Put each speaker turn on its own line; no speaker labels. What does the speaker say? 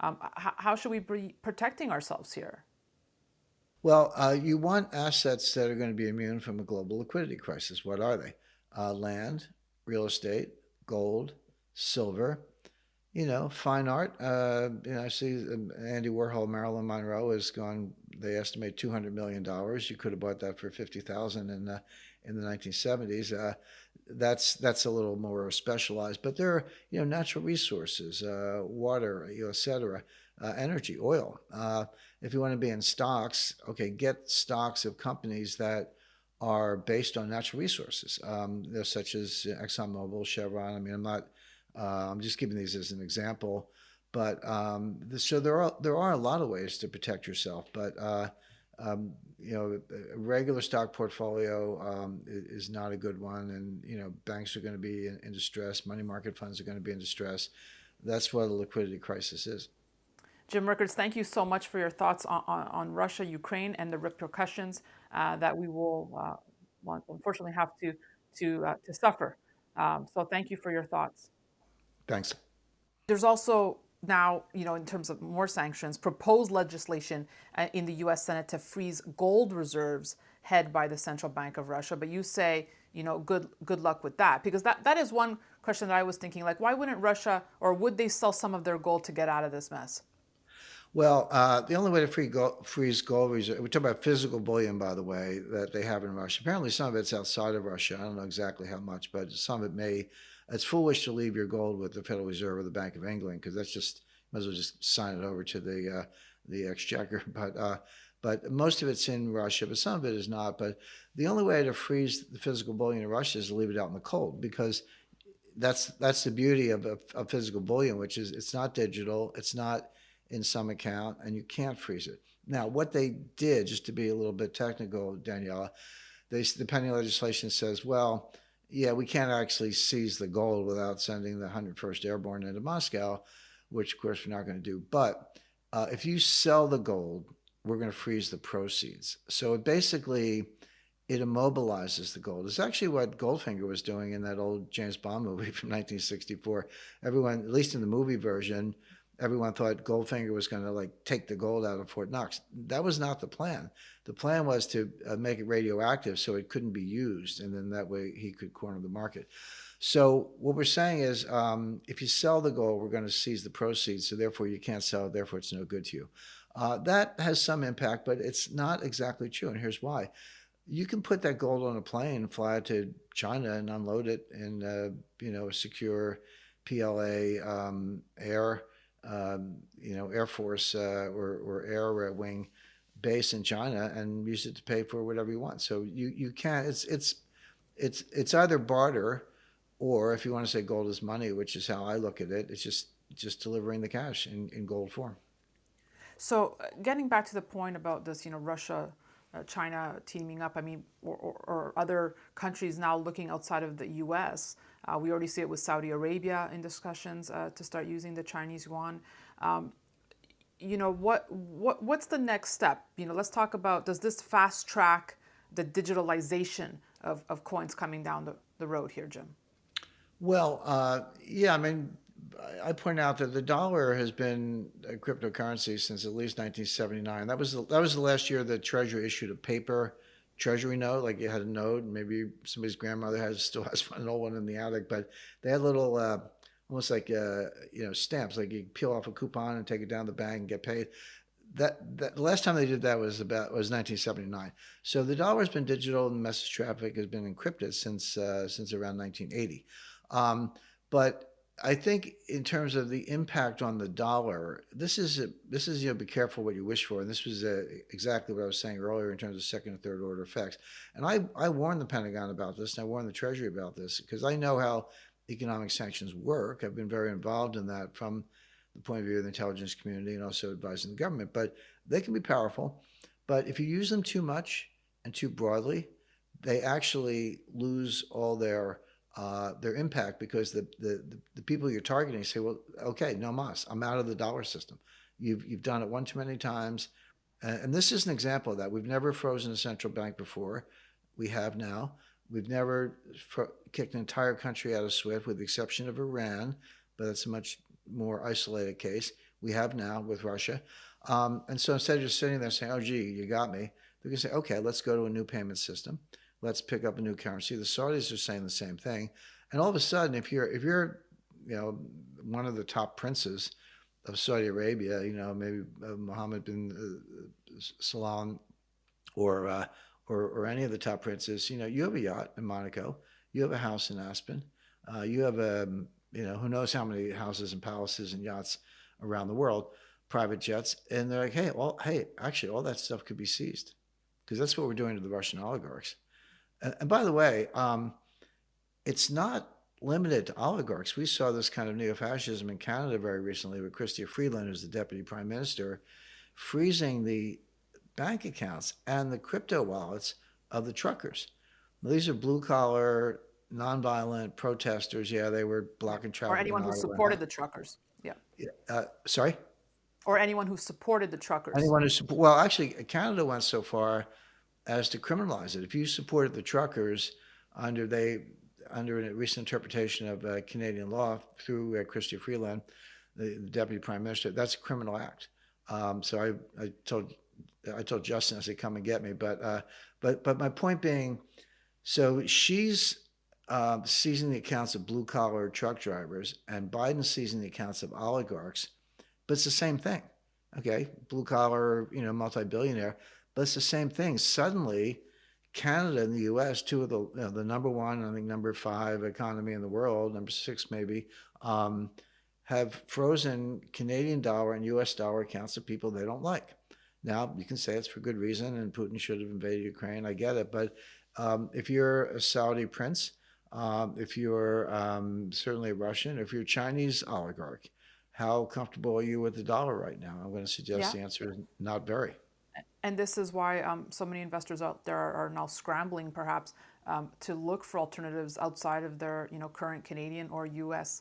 How should we be protecting ourselves here?
Well, you want assets that are going to be immune from a global liquidity crisis. What are they? Land, real estate, gold, silver, fine art. I see Andy Warhol, Marilyn Monroe has gone. They estimate $200 million. You could have bought that for 50,000 in the 1970s. That's a little more specialized, but there are natural resources, water, etc., energy, oil. If you want to be in stocks, okay, get stocks of companies that are based on natural resources. They're such as ExxonMobil, Chevron. I mean, I'm just giving these as an example, but so there are a lot of ways to protect yourself. But a regular stock portfolio is not a good one, and banks are going to be in distress. Money market funds are going to be in distress. That's what a liquidity crisis is.
Jim Rickards, thank you so much for your thoughts on Russia, Ukraine, and the repercussions that we will unfortunately have to suffer. So thank you for your thoughts.
Thanks.
There's also now, in terms of more sanctions, proposed legislation in the U.S. Senate to freeze gold reserves held by the Central Bank of Russia. But you say, good luck with that, because that is one question that I was thinking, like, why wouldn't Russia, or would they sell some of their gold to get out of this mess?
Well, the only way to freeze gold reserve, we talk about physical bullion, by the way, that they have in Russia. Apparently, some of it's outside of Russia. I don't know exactly how much, but some of it may. It's foolish to leave your gold with the Federal Reserve or the Bank of England because that's just might as well just sign it over to the exchequer. But most of it's in Russia, but some of it is not. But the only way to freeze the physical bullion in Russia is to leave it out in the cold because that's the beauty of physical bullion, which is it's not digital, it's not in some account, and you can't freeze it. Now, what they did, just to be a little bit technical, Daniela, the pending legislation says, well, yeah, we can't actually seize the gold without sending the 101st Airborne into Moscow, which of course we're not going to do. But if you sell the gold, we're going to freeze the proceeds. So it immobilizes the gold. It's actually what Goldfinger was doing in that old James Bond movie from 1964. Everyone, at least in the movie version, everyone thought Goldfinger was going to like take the gold out of Fort Knox. That was not the plan. The plan was to make it radioactive so it couldn't be used, and then that way he could corner the market. So what we're saying is, if you sell the gold, we're going to seize the proceeds. So therefore, you can't sell it. Therefore, it's no good to you. That has some impact, but it's not exactly true. And here's why: you can put that gold on a plane, fly it to China, and unload it in a secure PLA Air Force or Air Wing base in China and use it to pay for whatever you want. So you can it's either barter or if you want to say gold is money, which is how I look at it, it's just delivering the cash in gold form.
So, getting back to the point about this, Russia, China teaming up, I mean, or other countries now looking outside of the US. We already see it with Saudi Arabia in discussions to start using the Chinese yuan. Um, what's the next step? Let's talk about, does this fast track the digitalization of coins coming down the road here, Jim?
Well, yeah, I mean, I point out that the dollar has been a cryptocurrency since at least 1979. That was the last year the Treasury issued a paper Treasury note, like you had a note. Maybe somebody's grandmother still has one, an old one in the attic, but they had little, almost like stamps, like you peel off a coupon and take it down to the bank and get paid. That the last time they did that was 1979. So the dollar has been digital and message traffic has been encrypted since around 1980. Um, but I think in terms of the impact on the dollar, this is be careful what you wish for, and this was exactly what I was saying earlier in terms of second and third order effects. And I warned the Pentagon about this, and I warned the Treasury about this because I know how economic sanctions work. I've been very involved in that from the point of view of the intelligence community and also advising the government. But they can be powerful. But if you use them too much and too broadly, they actually lose all their impact because the people you're targeting say, well, okay, no mas, I'm out of the dollar system. You've done it one too many times, and this is an example of that. We've never frozen a central bank before. We have now. We've never kicked an entire country out of SWIFT, with the exception of Iran, but that's a much more isolated case. we have now with Russia. And so instead of just sitting there saying, "Oh, gee, you got me," they're going to say, "Okay, let's go to a new payment system. Let's pick up a new currency." The Saudis are saying the same thing, and all of a sudden, if you're you know one of the top princes of Saudi Arabia, maybe Mohammed bin Salman or uh, or any of the top princes, you have a yacht in Monaco, you have a house in Aspen, you have who knows how many houses and palaces and yachts around the world, private jets, and they're like, hey, actually, all that stuff could be seized because that's what we're doing to the Russian oligarchs. And by the way, it's not limited to oligarchs. We saw this kind of neo-fascism in Canada very recently with Chrystia Freeland, who's the deputy prime minister, freezing the bank accounts and the crypto wallets of the truckers. Now, these are blue collar, nonviolent protesters. Yeah, they were
Right.
blocking
Or
traffic in
anyone who
Ottawa.
supported the truckers. Yeah.
Yeah, sorry?
Or anyone who supported the truckers.
Anyone who support, well, actually, Canada went so far as to criminalize it. If you supported the truckers under they under a recent interpretation of Canadian law through Chrystia Freeland, the deputy prime minister, that's a criminal act. So I told Justin, I said, "Come and get me." But my point being, so she's seizing the accounts of blue collar truck drivers, and Biden's seizing the accounts of oligarchs. But it's the same thing. Okay, blue collar, multi-billionaire, but it's the same thing. Suddenly, Canada and the U.S., two of the number one, I think number five economy in the world, number six maybe, um, have frozen Canadian dollar and U.S. dollar accounts of people they don't like. Now, you can say it's for good reason, and Putin should have invaded Ukraine. I get it, but if you're a Saudi prince, if you're certainly a Russian, if you're a Chinese oligarch, how comfortable are you with the dollar right now? I'm going to suggest
Yeah.
the answer is not very.
And this is why so many investors out there are now scrambling, perhaps, to look for alternatives outside of their, current Canadian or U.S.